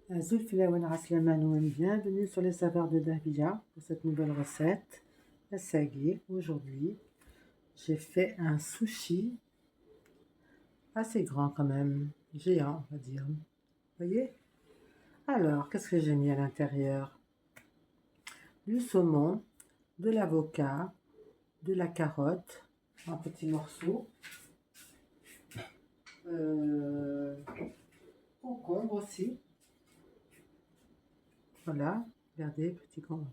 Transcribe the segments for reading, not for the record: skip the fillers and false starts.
Bienvenue sur les saveurs de Dahlia pour cette nouvelle recette. Ça y est, aujourd'hui, j'ai fait un sushi assez grand quand même, géant on va dire. Vous voyez? Alors, qu'est-ce que j'ai mis à l'intérieur? Du saumon, de l'avocat, de la carotte en petits morceaux, concombre aussi. Voilà, regardez, petit concombre,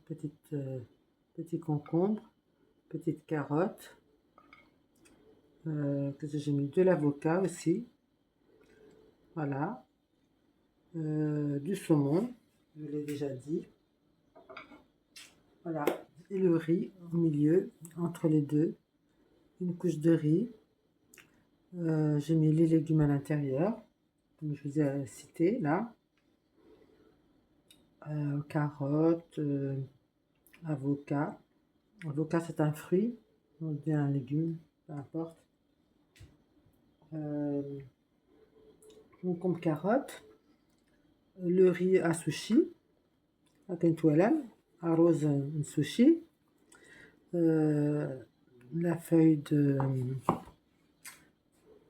petite carotte. Qu'est-ce que j'ai mis? De l'avocat aussi. Voilà. Du saumon, je l'ai déjà dit. Voilà. Et le riz au milieu, entre les deux. Une couche de riz. J'ai mis les légumes à l'intérieur, comme je vous ai cité là. Carottes, avocat. Avocat, c'est un fruit, on dit un légume, peu importe. Concombre, carotte. Le riz à sushi. Arrose un sushi. La feuille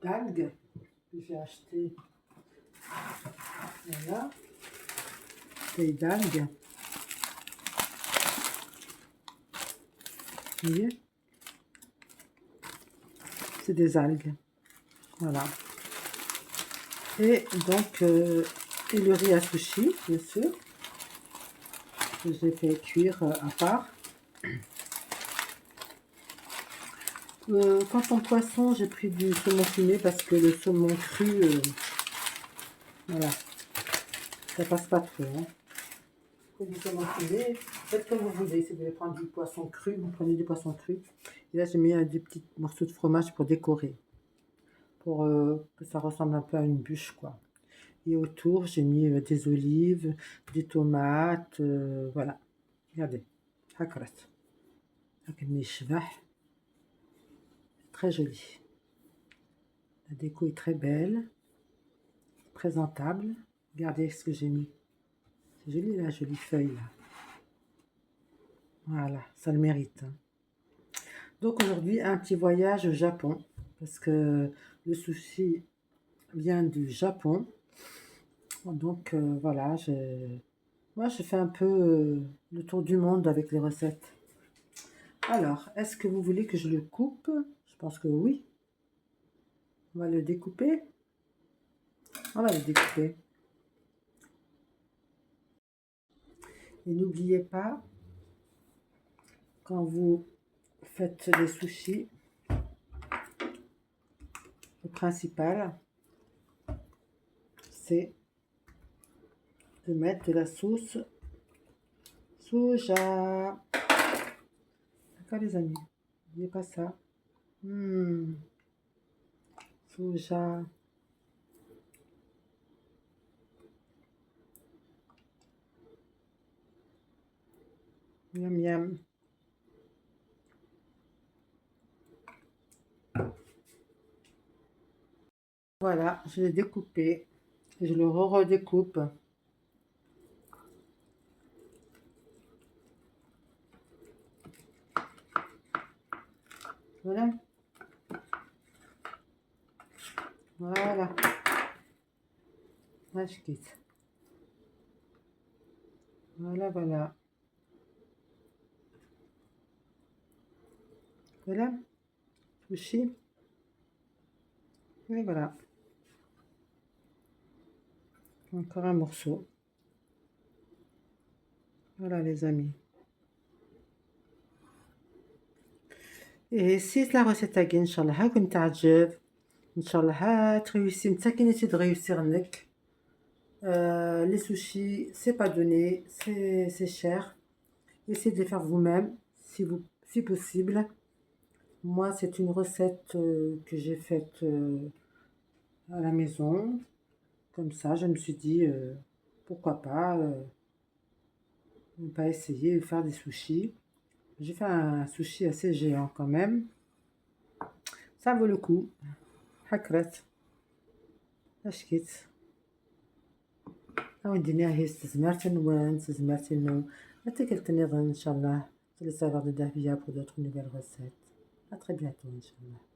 d'algues que j'ai acheté. Voilà. Feuille d'algues. Vous voyez? C'est des algues. Voilà. Et donc, et le riz à sushi, bien sûr, que j'ai fait cuire à part. Quant au poisson, j'ai pris du saumon fumé parce que le saumon cru, voilà, ça passe pas trop. Hein. Du saumon fumé, faites comme vous voulez. Si vous voulez prendre du poisson cru, vous prenez du poisson cru. Et là, j'ai mis des petits morceaux de fromage pour décorer, pour que ça ressemble un peu à une bûche, quoi. Et autour, j'ai mis des olives, des tomates, voilà. Regardez, hakrat. Très joli. La déco est très belle, présentable. Regardez ce que j'ai mis. C'est joli la jolie feuille là. Voilà, ça le mérite. Hein. Donc aujourd'hui, un petit voyage au Japon, parce que le sushi vient du Japon. Donc voilà, moi je fais un peu le tour du monde avec les recettes. Alors, est-ce que vous voulez que je le coupe? Je pense que oui. On va le découper. On va le découper. Et n'oubliez pas, quand vous faites des sushis, le principal, c'est de mettre de la sauce soja. D'accord les amis? N'oubliez pas ça. Soja. Miam miam. Voilà, je l'ai découpé. Et je le redécoupe. Voilà. Voilà. Là, je quitte. Voilà, voilà. Voilà. Sushi. Et voilà. Encore un morceau. Voilà les amis. Et si la recette a gagné, Inch'Allah, كنت تعجب. Inch'Allah, réussir. Une taquinité de réussir nek. Les sushis, c'est pas donné, c'est cher. Essayez de les faire vous-même, si possible. Moi, c'est une recette que j'ai faite à la maison. Comme ça, je me suis dit, pourquoi pas, ne pas essayer de faire des sushis. J'ai fait un sushi assez géant quand même. Ça vaut le coup. Hakrat. Ashkit. وديني هي استثمرت النوان استثمرت النو حتى قلت نظن إن شاء الله في السيرة de Davia pour d'autres nouvelles recettes. À très bientôt, Inch'Allah.